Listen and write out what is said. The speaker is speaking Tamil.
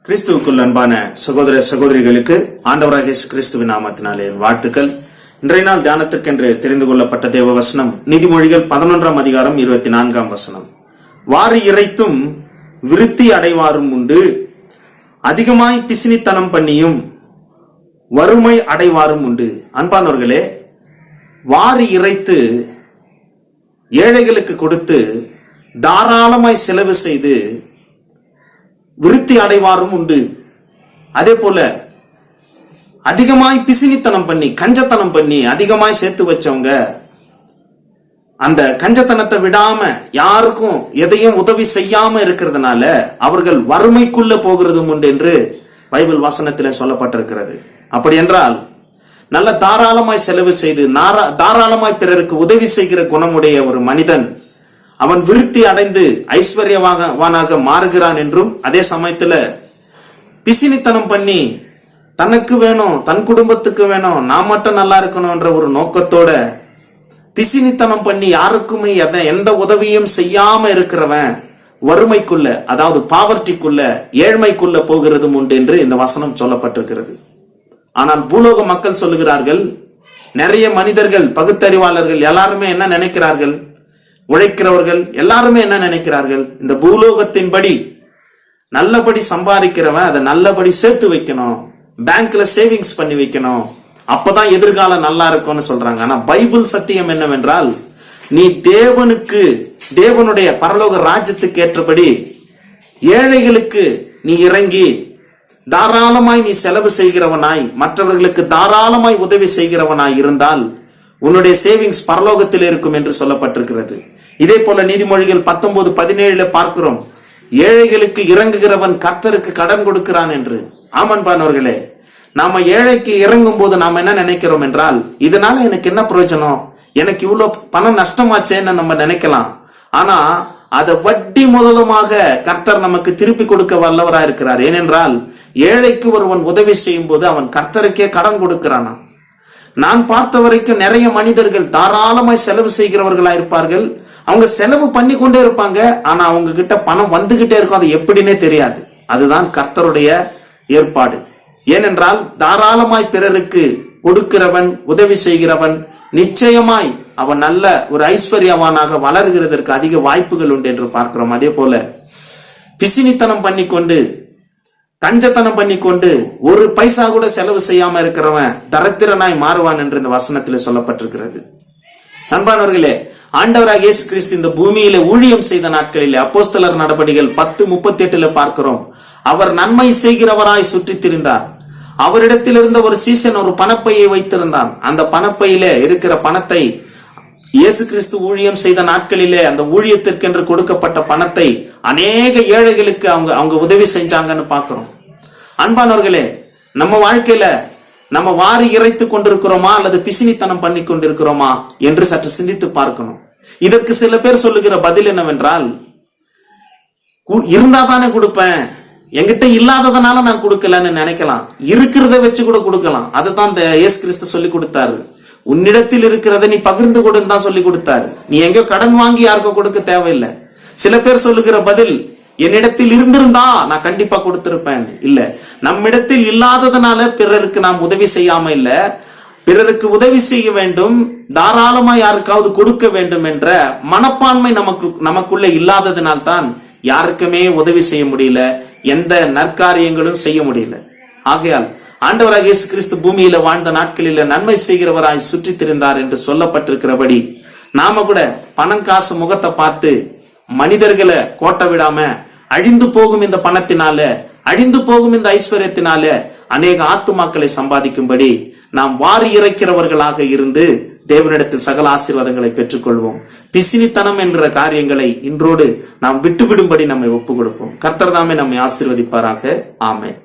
கிறிஸ்துவுக்குள் அன்பான சகோதர சகோதரிகளுக்கு ஆண்டவராகிய இயேசு கிறிஸ்துவின் நாமத்தினாலே வாழ்த்துக்கள். இன்றைய நாள் தியானத்திற்கென்று தெரிந்து கொள்ளப்பட்ட தேவ வசனம் நீதிமொழிகள் 11ஆம் அதிகாரம் 24ஆம் வசனம். வாரி இறைத்தும் விருத்தி அடைவாரும் உண்டு, அதிகமாய் பிசினித்தனம் பண்ணியும் வறுமை அடைவாரும் உண்டு. அன்பானவர்களே, வாரி இறைத்து ஏழைகளுக்கு கொடுத்து தாராளமாய் செலவு செய்து விருத்தி அடைவாரும் உண்டு. அதே போல அதிகமாய் பிசினித்தனம் பண்ணி கஞ்சத்தனம் பண்ணி அதிகமாய் சேர்த்து வச்சவங்க அந்த கஞ்சத்தனத்தை விடாம யாருக்கும் எதையும் உதவி செய்யாம இருக்கிறதுனால அவர்கள் வறுமைக்குள்ள போகிறதும் உண்டு என்று பைபிள் வசனத்தில் சொல்லப்பட்டிருக்கிறது. அப்படி என்றால் நல்ல தாராளமாய் செலவு செய்து தாராளமாய் பிறருக்கு உதவி செய்கிற குணமுடைய ஒரு மனிதன் அவன் விருத்தி அடைந்து ஐஸ்வர்யவானாக மாறுகிறான் என்றும், அதே சமயத்துல பிசினித்தனம் பண்ணி தனக்கு வேணும், தன் குடும்பத்துக்கு வேணும், நான் மட்டும் நல்லா இருக்கணும்ன்ற ஒரு நோக்கத்தோட பிசினித்தனம் பண்ணி யாருக்குமே எந்த உதவியும் செய்யாம இருக்கிறவன் வறுமைக்குள்ள, அதாவது பாவர்ட்டிக்குள்ள, ஏழ்மைக்குள்ள போகிறதும் உண்டு என்று இந்த வசனம் சொல்லப்பட்டிருக்கிறது. ஆனால் பூலோக மக்கள் சொல்லுகிறார்கள், நிறைய மனிதர்கள், பகுத்தறிவாளர்கள் எல்லாருமே என்ன நினைக்கிறார்கள், உழைக்கிறவர்கள் எல்லாருமே என்ன நினைக்கிறார்கள், இந்த பூலோகத்தின்படி நல்லபடி சம்பாதிக்கிறவன் அதை நல்லபடி சேர்த்து வைக்கணும், பேங்க்ல சேவிங்ஸ் பண்ணி வைக்கணும், அப்பதான் எதிர்காலம் நல்லா இருக்கும்னு சொல்றாங்க. ஆனா பைபிள் சத்தியம் என்னவென்றால், நீ தேவனுடைய பரலோக ராஜ்யத்துக்கு ஏற்றபடி ஏழைகளுக்கு நீ இறங்கி தாராளமாய் நீ செலவு செய்கிறவனாய், மற்றவர்களுக்கு தாராளமாய் உதவி செய்கிறவனாய் இருந்தால் உன்னுடைய சேவிங்ஸ் பரலோகத்தில் இருக்கும் என்று சொல்லப்பட்டிருக்கிறது. இதே போல நீதிமொழிகள் 19:17 பார்க்கிறோம், ஏழைகளுக்கு இறங்குகிறவன் கர்த்தருக்கு கடன் கொடுக்கிறான் என்று. ஆமன்பானவர்களே, நாம ஏழைக்கு இறங்கும் போது நாம என்ன நினைக்கிறோம் என்றால், இதனால எனக்கு என்ன பிரயோஜனம், எனக்கு இவ்வளவு பணம் நஷ்டமாச்சேன்னு நம்ம நினைக்கலாம். ஆனா அதை வட்டி முதலுமாக கர்த்தர் நமக்கு திருப்பி கொடுக்க வல்லவராய் இருக்கிறார். ஏனென்றால் ஏழைக்கு ஒருவன் உதவி செய்யும் போது அவன் கர்த்தருக்கே கடன் கொடுக்கிறானா. நான் பார்த்த வரைக்கும் நிறைய மனிதர்கள் தாராளமாய் செலவு செய்கிறவர்களா இருப்பார்கள். அவங்க செலவு பண்ணி கொண்டே இருப்பாங்க, ஆனா அவங்க கிட்ட பணம் வந்துகிட்டே இருக்கும், அது எப்படின்னே தெரியாது. அதுதான் கர்த்தருடைய ஏற்பாடு. ஏனென்றால் தாராளமாய் பிறருக்கு கொடுக்கிறவன், உதவி செய்கிறவன் நிச்சயமாய் அவன் நல்ல ஒரு ஐஸ்வர்யவானாக வளர்கிறதற்கு அதிக வாய்ப்புகள் உண்டு என்று பார்க்கிறோம். அதே போல பிசினித்தனம் பண்ணிக்கொண்டு கஞ்சத்தனம் பண்ணிக்கொண்டு ஒரு பைசா கூட செலவு செய்யாம இருக்கிறவன் தரித்திரனாய் மாறுவான் என்று இந்த வசனத்தில் சொல்லப்பட்டிருக்கிறது. அன்பானவர்களே, ஆண்டவராகிய இயேசு கிறிஸ்து இந்த பூமியில ஊழியம் செய்த நாட்களிலே அப்போஸ்தலர் நடபடிகள் 10:38 பார்க்கிறோம், அவர் நன்மை செய்கிறவராய் சுற்றி திரிந்தார். அவரிடத்தில் இருந்த ஒரு சீசன் ஒரு பணப்பையை வைத்திருந்தான். அந்த பணப்பையில இருக்கிற பணத்தை இயேசு கிறிஸ்து ஊழியம் செய்த நாட்களிலே அந்த ஊழியத்திற்கென்று கொடுக்கப்பட்ட பணத்தை அநேக ஏழைகளுக்கு அவங்க உதவி செஞ்சாங்கன்னு பார்க்கிறோம். அன்பானவர்களே, நம்ம வாழ்க்கையில நம்ம வாரி இறைத்து கொண்டிருக்கிறோமா அல்லது பிசினித்தனம் பண்ணி கொண்டிருக்கிறோமா என்று சற்று சிந்தித்து பார்க்கணும். இதற்கு சில பேர் சொல்லுகிற பதில் என்னவென்றால், இருந்தா தானே கொடுப்பேன், என்கிட்ட இல்லாததுனால நான் கொடுக்கலன்னு நினைக்கலாம். இருக்கிறத வச்சு கூட கொடுக்கலாம். அதுதான் இந்த இயேசு கிறிஸ்து சொல்லி கொடுத்தாரு. உன்னிடத்தில் இருக்கிறத நீ பகிர்ந்து கொடுன்னு தான் சொல்லி கொடுத்தாரு. நீ எங்கேயோ கடன் வாங்கி யாருக்கோ கொடுக்க தேவையில்லை. சில பேர் சொல்லுகிற பதில், என்னிடத்தில் இருந்திருந்தா நான் கண்டிப்பா கொடுத்திருப்பேன். இல்ல, நம்மிடத்தில் இல்லாததுனால பிறருக்கு நாம் உதவி செய்யாம இல்ல, பிறருக்கு உதவி செய்ய வேண்டும், தாராளமா யாருக்காவது கொடுக்க வேண்டும் என்ற மனப்பான்மை நமக்குள்ள இல்லாததினால்தான் யாருக்குமே உதவி செய்ய முடியல, எந்த நற்காரியங்களும் செய்ய முடியல. ஆகையால் ஆண்டவராகிய இயேசு கிறிஸ்து பூமியில வாழ்ந்த நாட்களில நன்மை செய்கிறவராய் சுற்றி திரிந்தார் என்று சொல்லப்பட்டிருக்கிறபடி நாம கூட பணம் காசு முகத்தை பார்த்து மனிதர்களை கோட்டை விடாம அழிந்து போகும் இந்த பணத்தினால, அழிந்து போகும் இந்த ஐஸ்வர்யத்தினால அநேக ஆத்துமாக்களை சம்பாதிக்கும்படி நாம் வாரி இறைக்கிறவர்களாக இருந்து தேவனிடத்தில் சகல ஆசீர்வாதங்களை பெற்றுக்கொள்வோம். பிசினித்தனம் என்ற காரியங்களை இன்றோடு நாம் விட்டுவிடும்படி நம்மை ஒப்பு கொடுப்போம். கர்த்தர் தாமே நம்மை ஆசீர்வதிப்பாராக. ஆமென்.